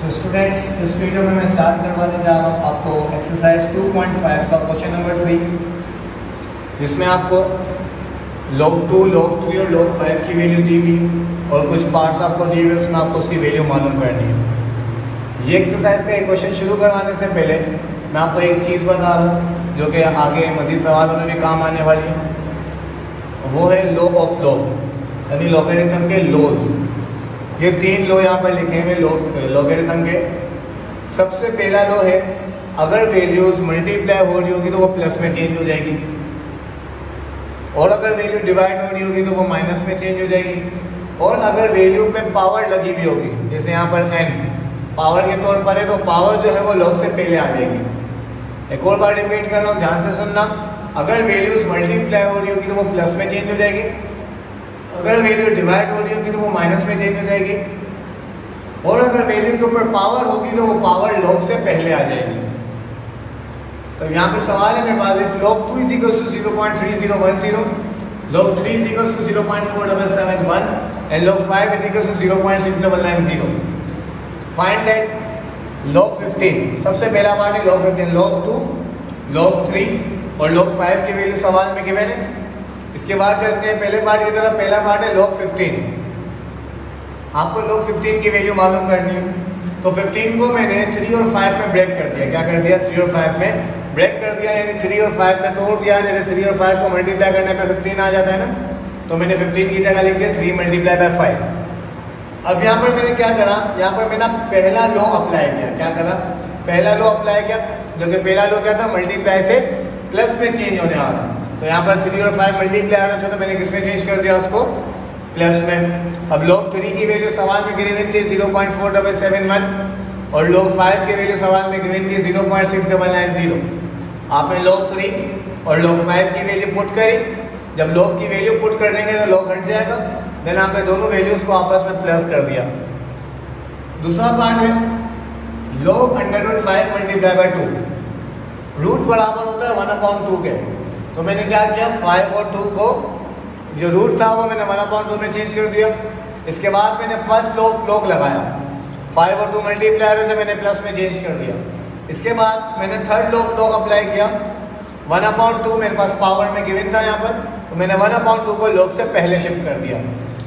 So students, इस video में मैं स्टार्ट करवाने जा रहा हूँ आपको एक्सरसाइज 2.5 का क्वेश्चन नंबर 3, जिसमें आपको log 2, log 3 और log 5 की वैल्यू दी हुई और कुछ पार्ट्स आपको दिए हुए, उसमें आपको उसकी वैल्यू मालूम करनी है। ये एक्सरसाइज का एक क्वेश्चन शुरू करवाने से पहले मैं आपको एक चीज़ बता रहा हूँ जो कि आगे मज़ीद सवालों में भी काम आने वाली है। वो है लॉ ऑफ लॉग, यानी लॉगरिथम के लॉज। ये 3 लॉ यहाँ पर लिखे हुए लॉगरिथम के। सबसे पहला लॉ है, अगर वैल्यूज मल्टीप्लाई हो रही होगी तो वो प्लस में चेंज हो जाएगी, और अगर वैल्यू डिवाइड हो रही होगी तो वो माइनस में चेंज हो जाएगी, और अगर वैल्यू पे पावर लगी हुई होगी, जैसे यहाँ पर n पावर के तौर पर है, तो पावर जो है वो लॉग से पहले आ जाएगी। एक और बार रिपीट कर रहा हूँ, ध्यान से सुनना। अगर वैल्यूज मल्टीप्लाई हो रही होगी तो वो प्लस में चेंज हो जाएगी, अगर वैल्यू डिवाइड हो रही होगी तो वो माइनस में चेंज हो जाएगी, और अगर वैल्यू के ऊपर पावर होगी तो वो पावर लॉग से पहले आ जाएगी। तो यहाँ पे सवाल है मेरे पास, if log 2 is equals to 0.3010, log 3 is equals to 0.4771 and log 5 is equals to 0.6990, find that log 15। सबसे पहला पार्ट है log 15, log 2, log 3 और log 5 की वैल्यू सवाल में गिवन है। इसके बाद चलते हैं पहले पार्ट की तरफ। पहला पार्ट है log 15। आपको log 15 की वैल्यू मालूम करनी है, तो 15 को मैंने 3 और 5 में ब्रेक कर दिया। क्या कर दिया? 3 और 5 में ब्रेक कर दिया, यानी 3 और 5 में तोड़ दिया। जैसे 3 और 5 को मल्टीप्लाई करने पे 15 आ जाता है ना, तो मैंने 15 की जगह लिख दिया 3 मल्टीप्लाई बाय 5। अब यहाँ पर मैंने क्या करा, यहाँ पर मैंने पहला लॉ अप्लाई किया। क्या करा? पहला लॉ अप्लाई किया, जो कि पहला लॉ क्या था, मल्टीप्लाई से प्लस में चेंज होने वाला। तो यहाँ पर 3 और 5 मल्टीप्लाई आ रहा था, तो मैंने किस में चेंज कर दिया उसको? प्लस में। अब log 3 की वैल्यू सवाल में गिवन थी 0.4771 और log 5 की वैल्यू सवाल में गिवन थी 0.6990। आपने log 3 और log 5 की वैल्यू पुट करी। जब log की वैल्यू पुट कर देंगे तो log हट जाएगा, देन आपने दोनों वैल्यूज को आपस में प्लस कर दिया। दूसरा पार्ट है log √5 मल्टीप्लाई बाय 2। रूट बराबर होता है 1/2 के, तो मैंने क्या किया, 5 और 2 को जो रूट था वो मैंने 1/2 में चेंज कर दिया। इसके बाद मैंने फर्स्ट लॉ ऑफ लॉग लगाया, 5 और 2 मल्टीप्लाई रहे थे, मैंने प्लस में चेंज कर दिया। इसके बाद मैंने third law of log apply किया। 1/2 मेरे पास पावर में गिवन था यहाँ पर, तो मैंने 1/2 को लॉग से पहले शिफ्ट कर दिया।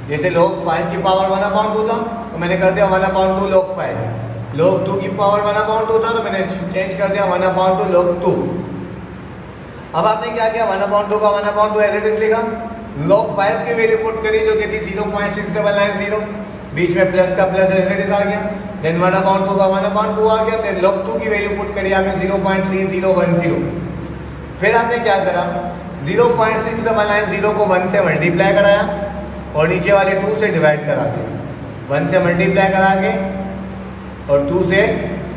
जैसे log 5 की पावर 1/2 था, तो मैंने कर दिया 1/2 log 5। log 2 की पावर 1/2 था, तो मैंने चेंज कर दिया 1/2 log 2। अब आपने क्या किया, 1/2 का 1/2 एज इट इज लिखा। log 5 की वैल्यू पुट करी, जो कि थी 0.6990, बीच में प्लस का प्लस एज इट इज आ गया। देन 1/2 का 1/2 आ गया। देन log 2 की वैल्यू पुट करी आपने 0.3010। फिर आपने क्या करा, 0.6990 को 1 से मल्टीप्लाई कराया और नीचे वाले 2 से डिवाइड करा दिया। 1 से मल्टीप्लाई करा के और 2 से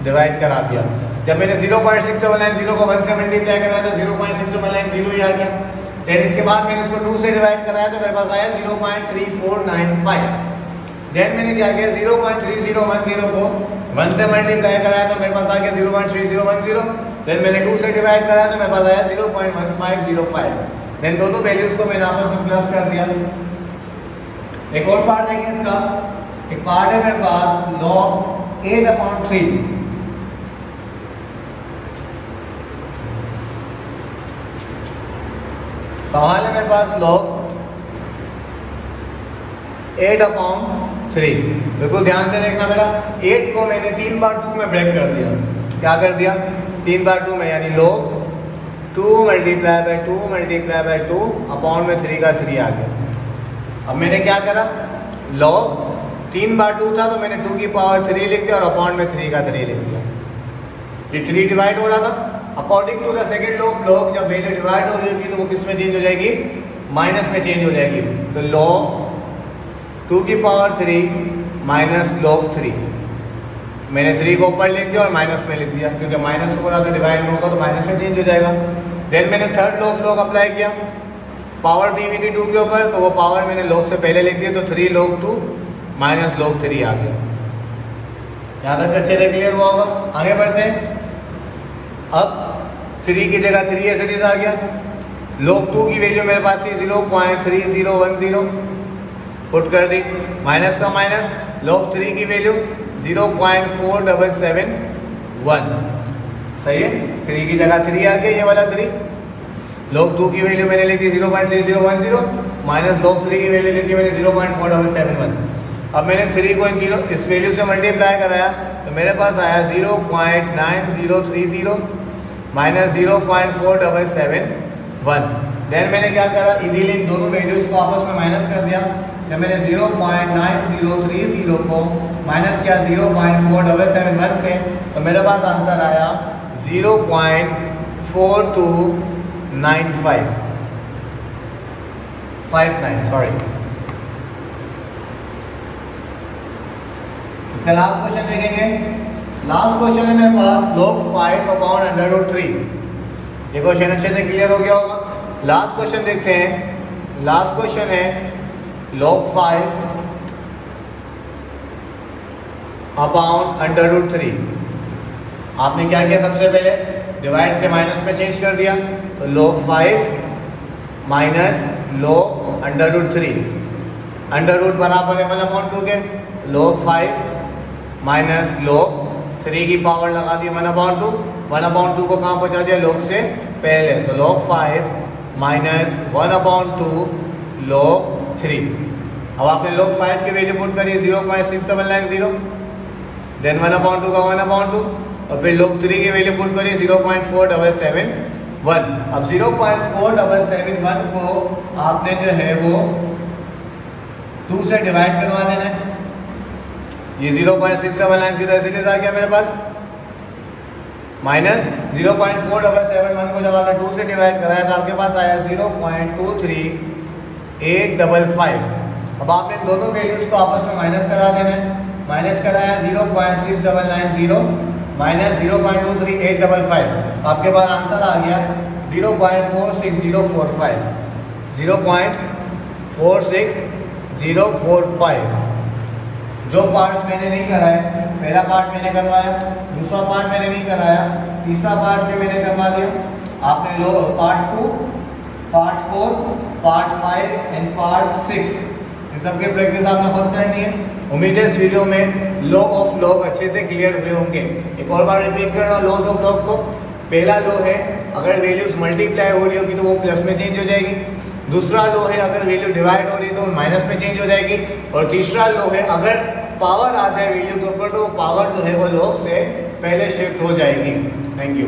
डिवाइड करा दिया। जब मैंने 0.6990 को 1 से मल्टीप्लाई कराया तो 0.6990 ही आ गया। देन इसके बाद मैंने इसको 2 से डिवाइड कराया तो मेरे पास आया 0.3495। देन मैंने क्या किया, 0.3010 को 1 से मल्टीप्लाई कराया तो मेरे पास आ गया 0.3010। देन मैंने 2 से डिवाइड कराया तो मेरे पास आया 0.1505। देन दोनों वैल्यूज को मैंने आपस में प्लस कर दिया। एक और पार्ट देखें इसका। एक पार्ट है मेरे पास log 8/3। सवाल है मेरे पास log 8/3। बिल्कुल ध्यान से देखना बेटा। 8 को मैंने 3 बार 2 में ब्रेक कर दिया। क्या कर दिया? 3 बार 2 में, यानी log 2 multiply by 2 multiply by 2 upon में 3 का 3 आ गया। अब मैंने क्या करा, log 3 बार 2 था, तो मैंने 2 की पावर 3 लिख दिया और अपॉन में 3 का 3 लिख दिया। ये 3 डिवाइड हो रहा था। According to the second law of log, जब वैल्यू डिवाइड हो रही होगी तो वो किस में चेंज हो जाएगी? माइनस में चेंज हो जाएगी। तो log 2 की पावर 3 माइनस log 3, मैंने 3 को ऊपर लिख दिया और माइनस में लिख दिया, क्योंकि माइनस हो रहा था, डिवाइड में होगा तो माइनस में चेंज हो जाएगा। देन मैंने third law of log apply किया। पावर दी हुई थी 2 के ऊपर, तो वो पावर मैंने log से पहले लिख दिया, तो 3 log 2 माइनस log 3 आ गया। यहाँ तक अच्छे से क्लियर हुआ होगा। आगे बढ़ते हैं। अब 3 की जगह 3 एज इट इज आ गया। log 2 की वैल्यू मेरे पास थी 0.3010, पुट कर दी, माइनस का माइनस log 3 की वैल्यू 0.4771 सही है। 3 की जगह 3 आ गया, ये वाला 3। log 2 की वैल्यू मैंने लिखी 0.3010 माइनस log 3 की वैल्यू लिखी मैंने 0.4771। अब मैंने 3 को इन तीनों इस वैल्यू से मल्टीप्लाई कराया तो मेरे पास आया 0.9030 माइनस 0.4771। देन मैंने क्या करा, इजीली इन दोनों वैल्यूज को आपस में माइनस कर दिया। जब मैंने 0.9030 को माइनस किया 0.4771 से तो मेरे पास आंसर आया 0.4295 सॉरी। इसका लास्ट क्वेश्चन देखेंगे। लास्ट क्वेश्चन है मेरे पास log 5/√3। ये क्वेश्चन अच्छे से क्लियर हो गया होगा। लास्ट क्वेश्चन देखते हैं। लास्ट क्वेश्चन है log 5/√3। आपने क्या किया, सबसे पहले डिवाइड से माइनस में चेंज कर दिया तो log 5 minus log √3 under root बराबर है 1/2 के। log 5 माइनस log 3 की पावर लगा दी 1/2। 1/2 को कहाँ पहुँचा दिया, log से पहले, तो log 5 माइनस 1/2 log 3। अब आपने log 5 की वैल्यू पुट करी 0.6790, देन 1/2 का 1/2 और फिर log 3 की वैल्यू पुट करी 0.4771। अब 0.4771 को आपने जो है वो 2 से डिवाइड करवा देना है। ये 0.6790 ऐसे आ गया मेरे पास, माइनस 0.4771 को जब आपने 2 से डिवाइड कराया तो आपके पास आया 0.23855। अब आपने दोनों वैल्यूज को आपस में माइनस करा देना है। माइनस कराया 0.6990 माइनस 0.23855, आपके पास आंसर आ गया 0.46045। 0.46045। जो पार्ट्स मैंने नहीं कराए, पहला पार्ट मैंने करवाया, दूसरा पार्ट मैंने नहीं कराया, तीसरा पार्ट भी मैंने करवा दिया। आपने लो part 2, part 4, part 5 and part 6 इन सब की प्रैक्टिस आपने खुद करनी है। उम्मीद है इस वीडियो में लॉ ऑफ लॉग अच्छे से क्लियर हुए होंगे। एक और बार रिपीट कर रहा हूँ लॉज ऑफ लॉग को। पहला लॉ है अगर वैल्यूज मल्टीप्लाई हो रही होगी तो वो प्लस में चेंज हो जाएगी। दूसरा लॉ है अगर वैल्यू डिवाइड हो रही है तो माइनस में चेंज हो जाएगी। और तीसरा लॉ है अगर पावर आ जाए वैल्यू के ऊपर तो पावर जो है वो लॉग से पहले शिफ्ट हो जाएगी। Thank you.